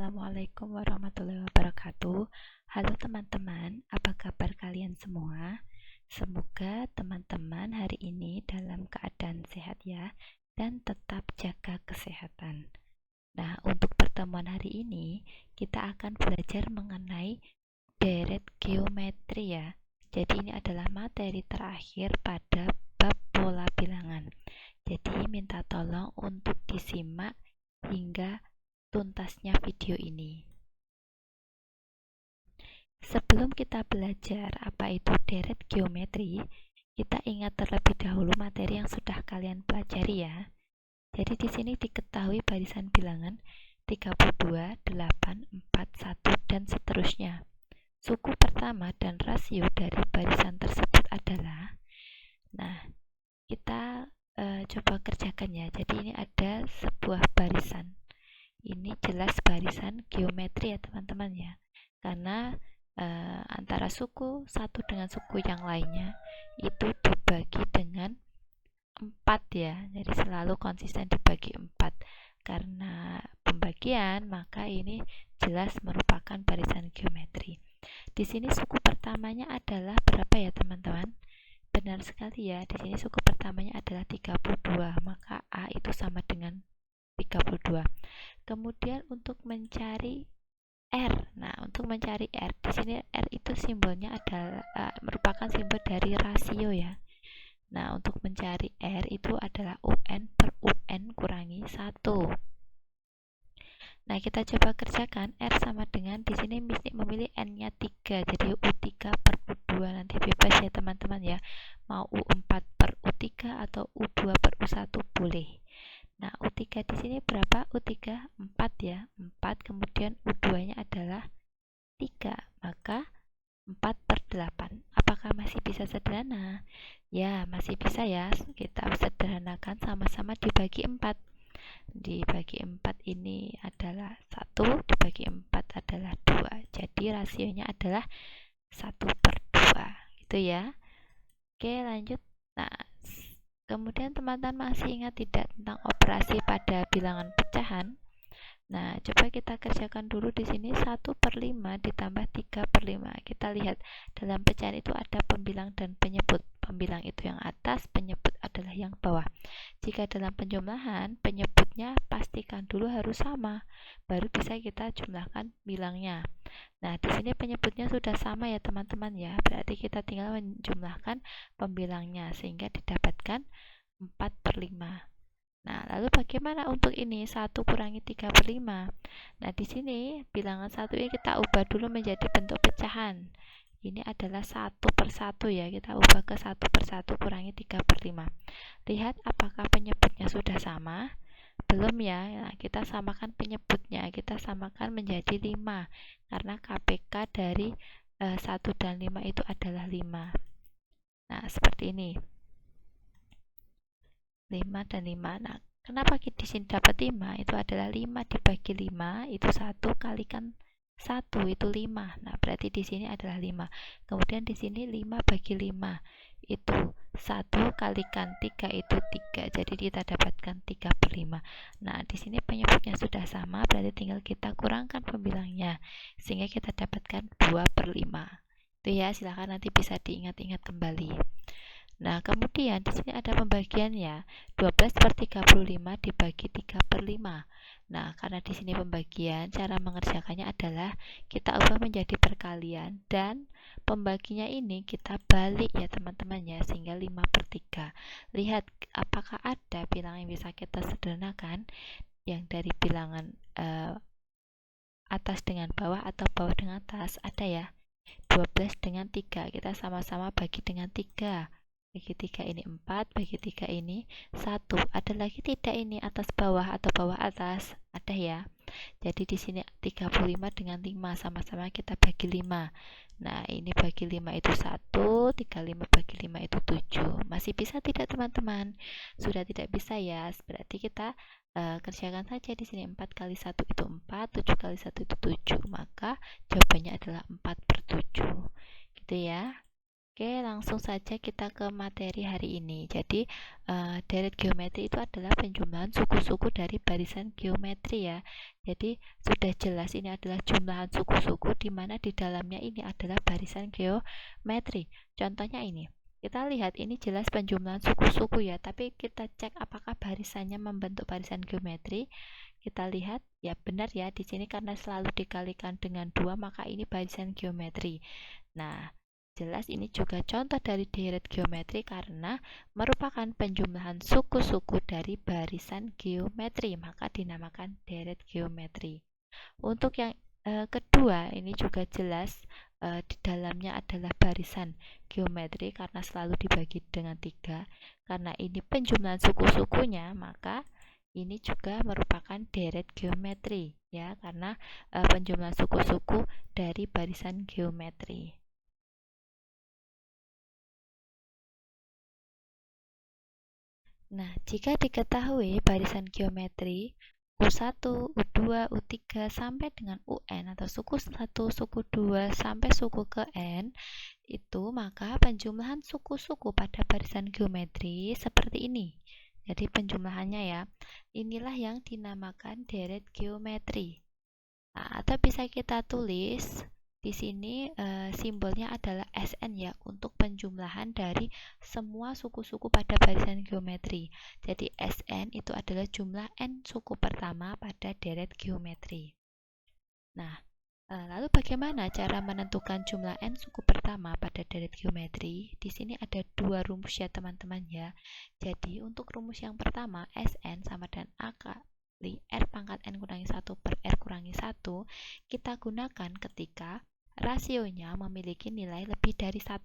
Assalamualaikum warahmatullahi wabarakatuh. Halo teman-teman, apa kabar kalian semua? Semoga teman-teman hari ini dalam keadaan sehat ya, dan tetap jaga kesehatan. Nah, untuk pertemuan hari ini, kita akan belajar mengenai deret geometri ya. Jadi ini adalah materi terakhir pada bab pola bilangan. Jadi minta tolong untuk disimak hingga tuntasnya video ini. Sebelum kita belajar apa itu deret geometri, kita ingat terlebih dahulu materi yang sudah kalian pelajari ya. Jadi di sini diketahui barisan bilangan 32, 8, 4, 1 dan seterusnya. Suku pertama dan rasio dari barisan tersebut adalah, kita coba kerjakan ya. Jadi ini ada sebuah barisan. Ini jelas barisan geometri ya teman-teman ya, karena antara suku satu dengan suku yang lainnya itu dibagi dengan 4 ya, jadi selalu konsisten dibagi 4. Karena pembagian, maka ini jelas merupakan barisan geometri. Di sini suku pertamanya adalah berapa ya teman-teman? Benar sekali ya, di sini suku pertamanya adalah 32, maka A itu sama dengan 32. Kemudian untuk mencari R. Nah, untuk mencari R, di sini R itu simbolnya adalah merupakan simbol dari rasio ya. Nah, untuk mencari R itu adalah UN per UN kurangi 1. Nah, kita coba kerjakan. R sama dengan di sini memilih N-nya 3. Jadi U3 per U2 nanti bebas ya teman-teman ya. Mau U4 per U3 atau U2 per U1 boleh. Nah, U3 di sini berapa? U3 4 ya. 4 kemudian U2-nya adalah 3. Maka 4 per 8. Apakah masih bisa sederhana? Ya, masih bisa ya. Kita sederhanakan sama-sama dibagi 4. Dibagi 4 ini adalah 1, dibagi 4 adalah 2. Jadi rasionya adalah 1 per 2. Gitu ya. Oke, lanjut. Nah, kemudian teman-teman masih ingat tidak tentang operasi pada bilangan pecahan? Nah, coba kita kerjakan dulu di sini 1 per 5 ditambah 3 per 5. Kita lihat dalam pecahan itu ada pembilang dan penyebut. Pembilang itu yang atas, penyebut adalah yang bawah. Jika dalam penjumlahan, penyebutnya pastikan dulu harus sama, baru bisa kita jumlahkan bilangnya. Nah, di sini penyebutnya sudah sama ya teman-teman ya. Berarti kita tinggal menjumlahkan pembilangnya sehingga didapatkan 4 per 5. Nah, lalu bagaimana untuk ini? 1 kurangi 3 per 5. Nah, di sini bilangan 1 ini kita ubah dulu menjadi bentuk pecahan. Ini adalah 1 per 1 ya. Kita ubah ke 1 per 1 kurangi 3 per 5. Lihat apakah penyebutnya sudah sama? Belum ya. Nah, kita samakan penyebutnya. Kita samakan menjadi 5. Karena KPK dari 1 dan 5 itu adalah 5. Nah, seperti ini. 5 dan 5. Nah, kenapa di sini dapat 5? Itu adalah 5 dibagi 5 itu 1 kalikan 1 itu 5. Nah, berarti di sini adalah 5. Kemudian di sini 5 bagi 5 itu 1 kalikan 3 itu 3. Jadi kita dapatkan 3 per 5. Nah, di sini penyebutnya sudah sama, berarti tinggal kita kurangkan pembilangnya sehingga kita dapatkan 2 per 5. Itu ya, silahkan nanti bisa diingat-ingat kembali. Nah, kemudian di sini ada pembagiannya. 12 per 35 dibagi 3 per 5. Nah, karena di sini pembagian, cara mengerjakannya adalah kita ubah menjadi perkalian dan pembaginya ini kita balik ya teman-teman ya, sehingga 5 per 3. Lihat apakah ada bilangan yang bisa kita sederhanakan yang dari bilangan atas dengan bawah atau bawah dengan atas. Ada ya. 12 dengan 3, kita sama-sama bagi dengan 3. Bagi 3 ini 4, bagi 3 ini 1. Ada lagi tidak ini atas bawah atau bawah atas? Ada ya. Jadi di sini 35 dengan 5 sama-sama kita bagi 5. Nah, ini bagi 5 itu 1, 35 bagi 5 itu 7. Masih bisa tidak teman-teman? Sudah tidak bisa ya. Berarti kita kerjakan saja di sini 4 kali 1 itu 4, 7 kali 1 itu 7. Maka jawabannya adalah 4 per 7. Gitu ya. Oke, langsung saja kita ke materi hari ini. Jadi, deret geometri itu adalah penjumlahan suku-suku dari barisan geometri ya. Jadi, sudah jelas ini adalah jumlahan suku-suku di mana di dalamnya ini adalah barisan geometri. Contohnya ini. Kita lihat ini jelas penjumlahan suku-suku ya, tapi kita cek apakah barisannya membentuk barisan geometri. Kita lihat ya benar ya, di sini karena selalu dikalikan dengan 2 maka ini barisan geometri. Nah, jelas ini juga contoh dari deret geometri karena merupakan penjumlahan suku-suku dari barisan geometri, maka dinamakan deret geometri. Untuk yang kedua, ini juga jelas di dalamnya adalah barisan geometri karena selalu dibagi dengan 3. Karena ini penjumlahan suku-sukunya, maka ini juga merupakan deret geometri ya, karena penjumlahan suku-suku dari barisan geometri. Nah, jika diketahui barisan geometri U1, U2, U3 sampai dengan UN atau suku 1, suku 2 sampai suku ke N, itu maka penjumlahan suku-suku pada barisan geometri seperti ini. Jadi penjumlahannya ya, inilah yang dinamakan deret geometri. Nah, atau bisa kita tulis di sini simbolnya adalah SN ya untuk penjumlahan dari semua suku-suku pada barisan geometri. Jadi SN itu adalah jumlah N suku pertama pada deret geometri. Nah, lalu bagaimana cara menentukan jumlah N suku pertama pada deret geometri? Di sini ada 2 rumus ya teman-teman ya. Jadi untuk rumus yang pertama SN sama dengan A kali R pangkat N kurangi 1 per R kurangi 1 kita gunakan ketika rasionya memiliki nilai lebih dari 1.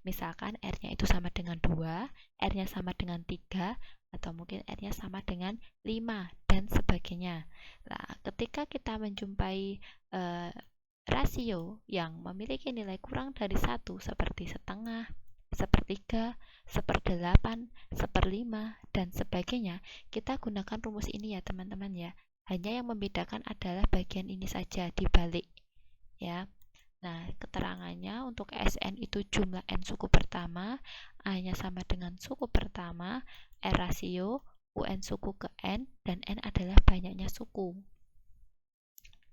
Misalkan R-nya itu sama dengan 2, R-nya sama dengan 3, atau mungkin R-nya sama dengan 5, dan sebagainya. Nah, ketika kita menjumpai rasio yang memiliki nilai kurang dari 1 seperti setengah, sepertiga, seperdelapan, seperlima, dan sebagainya, kita gunakan rumus ini ya teman-teman ya. Hanya yang membedakan adalah bagian ini saja dibalik ya. Nah, keterangannya untuk SN itu jumlah N suku pertama, A-nya sama dengan suku pertama, R rasio, UN suku ke N, dan N adalah banyaknya suku.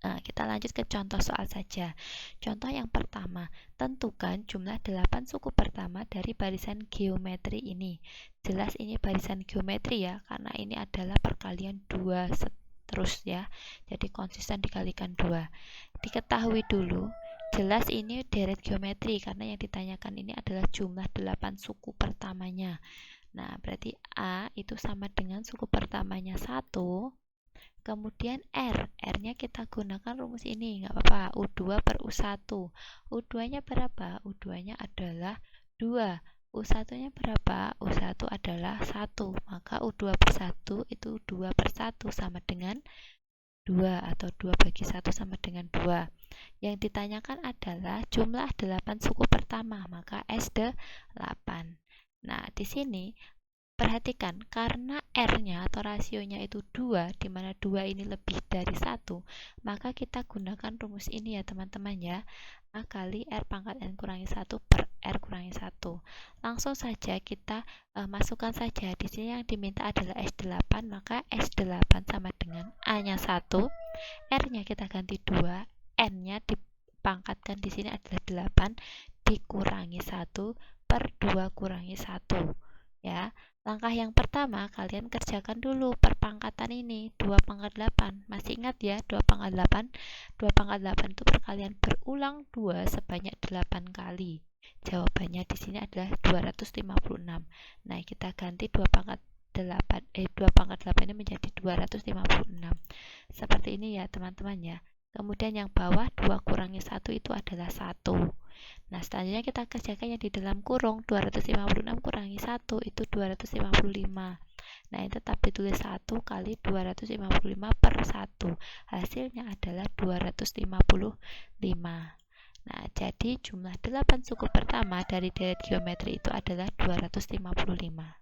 Nah, kita lanjut ke contoh soal saja. Contoh yang pertama, tentukan jumlah 8 suku pertama dari barisan geometri ini. Jelas ini barisan geometri ya, karena ini adalah perkalian 2 terus ya. Jadi konsisten dikalikan 2. Diketahui dulu, jelas ini deret geometri karena yang ditanyakan ini adalah jumlah 8 suku pertamanya. Nah, berarti A itu sama dengan suku pertamanya 1, kemudian R-nya kita gunakan rumus ini, nggak apa-apa, U2 per U1. U2-nya berapa? U2-nya adalah 2. U1-nya berapa? U1 adalah 1. Maka U2 per 1 itu 2 per 1 sama dengan 2 atau 2 bagi 1 sama dengan 2. Yang ditanyakan adalah jumlah 8 suku pertama, maka S8. Nah, di sini perhatikan, karena R-nya atau rasionya itu 2, di mana 2 ini lebih dari 1, maka kita gunakan rumus ini ya teman-teman ya. A kali R pangkat N kurangi 1 per R kurangi 1. Langsung saja kita masukkan saja. Di sini yang diminta adalah S8, maka S8 sama dengan A-nya 1, R-nya kita ganti 2, N-nya dipangkatkan di sini adalah 8, dikurangi 1 per 2 kurangi 1. Ya, langkah yang pertama kalian kerjakan dulu perpangkatan ini 2 pangkat 8. Masih ingat ya 2 pangkat 8? 2 pangkat 8 itu perkalian berulang 2 sebanyak 8 kali. Jawabannya di sini adalah 256. Nah, kita ganti 2 pangkat 8 ini menjadi 256. Seperti ini ya teman-teman ya. Kemudian yang bawah 2 kurangi 1 itu adalah 1. Nah, selanjutnya kita kerjakan yang di dalam kurung 256 kurangi 1 itu 255. Nah, ini tetap ditulis 1 kali 255 per 1. Hasilnya adalah 255. Nah, jadi jumlah 8 suku pertama dari deret geometri itu adalah 255.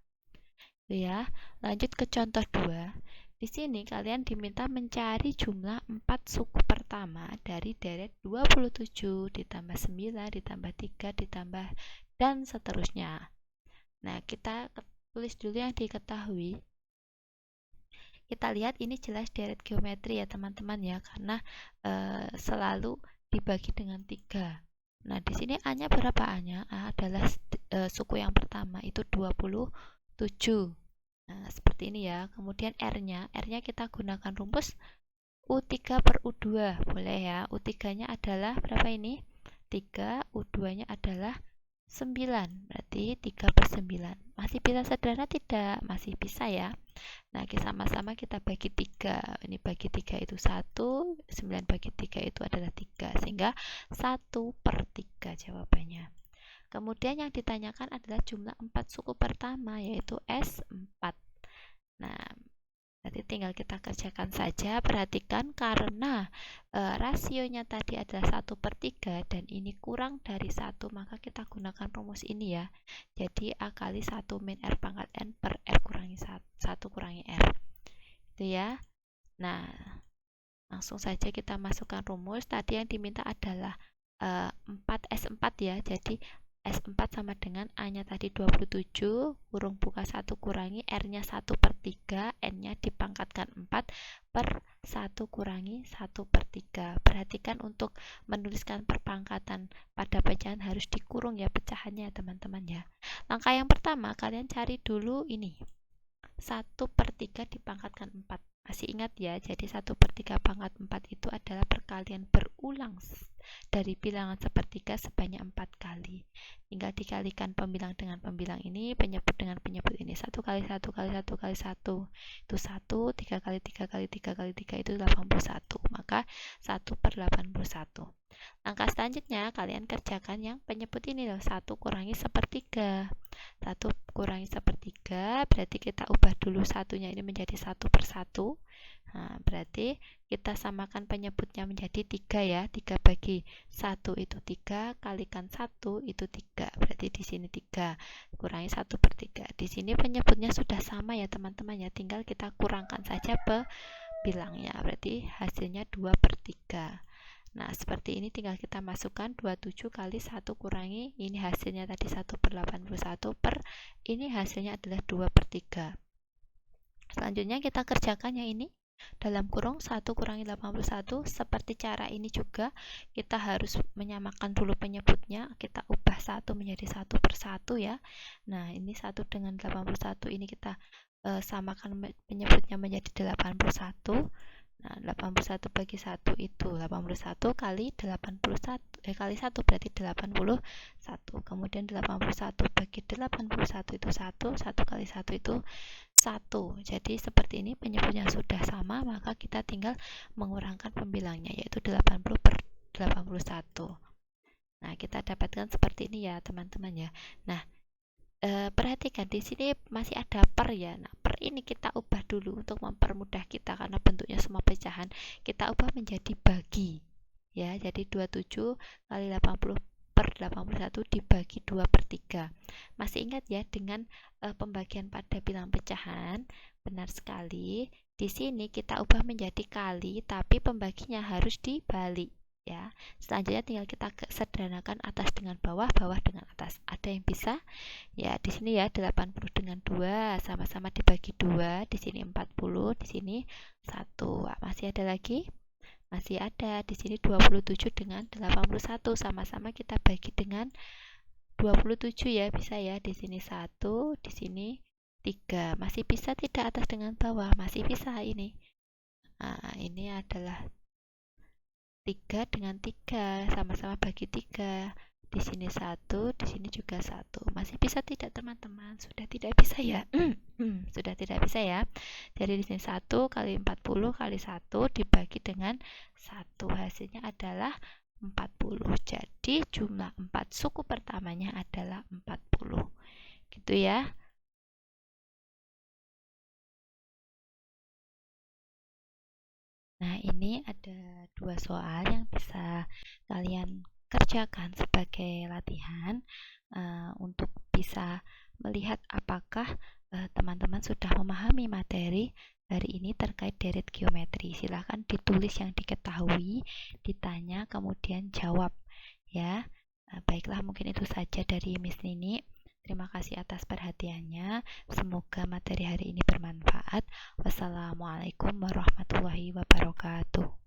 Ya, lanjut ke contoh 2. Di sini kalian diminta mencari jumlah 4 suku pertama dari deret 27 ditambah 9 ditambah 3 ditambah dan seterusnya. Nah, kita tulis dulu yang diketahui. Kita lihat ini jelas deret geometri ya teman-teman ya, karena selalu dibagi dengan 3. Nah, di sini A-nya berapa? A-nya adalah suku yang pertama itu 27. Nah, seperti ini ya. Kemudian R-nya kita gunakan rumus U3 per U2. Boleh ya. U3-nya adalah berapa ini? 3, U2-nya adalah 9. Berarti 3 per 9. Masih bisa sederhana tidak? Masih bisa ya. Nah, sama-sama kita bagi 3. Ini bagi 3 itu 1, 9 bagi 3 itu adalah 3. Sehingga 1 per 3 jawabannya. Kemudian yang ditanyakan adalah jumlah 4 suku pertama, yaitu S4. Nah, nanti tinggal kita kerjakan saja. Perhatikan karena rasionya tadi adalah 1 per 3 dan ini kurang dari 1, maka kita gunakan rumus ini ya. Jadi A kali 1 min R pangkat N per R kurangi 1 kurangi R. Itu ya. Nah, langsung saja kita masukkan rumus. Tadi yang diminta adalah 4 S4 ya. Jadi S4 sama dengan A-nya tadi 27, kurung buka 1 kurangi R-nya 1 per 3, N-nya dipangkatkan 4 per 1 kurangi 1 per 3. Perhatikan untuk menuliskan perpangkatan pada pecahan harus dikurung ya pecahannya teman-teman ya. Langkah yang pertama, kalian cari dulu ini. 1 per 3 dipangkatkan 4. Masih ingat ya, jadi 1 per 3 pangkat 4 itu adalah perkalian berulang dari bilangan sepertiga sebanyak 4 kali. Tinggal dikalikan pembilang dengan pembilang ini, penyebut dengan penyebut ini. 1 kali 1 kali 1 kali 1 itu 1, 3 kali 3 kali 3 kali 3 itu 81. Maka 1 per 81. Langkah selanjutnya kalian kerjakan yang penyebut ini loh, 1 kurangi sepertiga. 1 kurangi sepertiga berarti kita ubah dulu satunya ini menjadi 1 per 1. Nah, berarti kita samakan penyebutnya menjadi 3 ya. 3 bagi 1 itu 3, kalikan 1 itu 3. Berarti di sini 3 kurangi 1 per 3. Di sini penyebutnya sudah sama ya teman-teman ya. Tinggal kita kurangkan saja bilangnya. Berarti hasilnya 2 per 3. Nah, seperti ini tinggal kita masukkan 27 kali 1 kurangi ini hasilnya tadi 1 per 81 per ini hasilnya adalah 2 per 3. Selanjutnya kita kerjakan yang ini. Dalam kurung 1 kurangi 81. Seperti cara ini juga kita harus menyamakan dulu penyebutnya. Kita ubah 1 menjadi 1 per 1 ya. Nah, ini 1 dengan 81 ini kita samakan penyebutnya menjadi 81. Nah, 81 bagi 1 itu 81 kali 81 kali 1 berarti 81. Kemudian 81 bagi 81 itu 1, 1 kali 1 itu 1. Jadi seperti ini penyebutnya sudah sama, maka kita tinggal mengurangkan pembilangnya yaitu 80 per 81. Nah, kita dapatkan seperti ini ya, teman-teman ya. Nah, perhatikan di sini masih ada per ya. Nah, per ini kita ubah dulu untuk mempermudah kita karena bentuknya semua pecahan. Kita ubah menjadi bagi. Ya, jadi 27 kali 80 per 81 dibagi 2 per 3. Masih ingat ya dengan pembagian pada bilang pecahan? Benar sekali. Di sini kita ubah menjadi kali, tapi pembaginya harus dibalik. Ya, selanjutnya tinggal kita sederhanakan atas dengan bawah, bawah dengan atas. Ada yang bisa? Ya, di sini ya 80 dengan 2 sama-sama dibagi 2, di sini 40, di sini 1. Masih ada lagi? Masih ada. Di sini 27 dengan 81 sama-sama kita bagi dengan 27 ya, bisa ya. Di sini 1, di sini 3. Masih bisa tidak atas dengan bawah? Masih bisa ini. Nah, ini adalah 3 dengan 3 sama-sama bagi 3. Di sini 1, di sini juga 1. Masih bisa tidak teman-teman? Sudah tidak bisa ya? Sudah tidak bisa ya. Jadi di sini 1 kali 40 kali 1 dibagi dengan 1. Hasilnya adalah 40. Jadi jumlah 4 suku pertamanya adalah 40. Gitu ya. Nah, ini ada 2 soal yang bisa kalian kerjakan sebagai latihan untuk bisa melihat apakah teman-teman sudah memahami materi hari ini terkait deret geometri. Silahkan ditulis yang diketahui, ditanya, kemudian jawab ya. Baiklah, mungkin itu saja dari Miss Nini. Terima kasih atas perhatiannya. Semoga materi hari ini bermanfaat. Wassalamualaikum warahmatullahi wabarakatuh.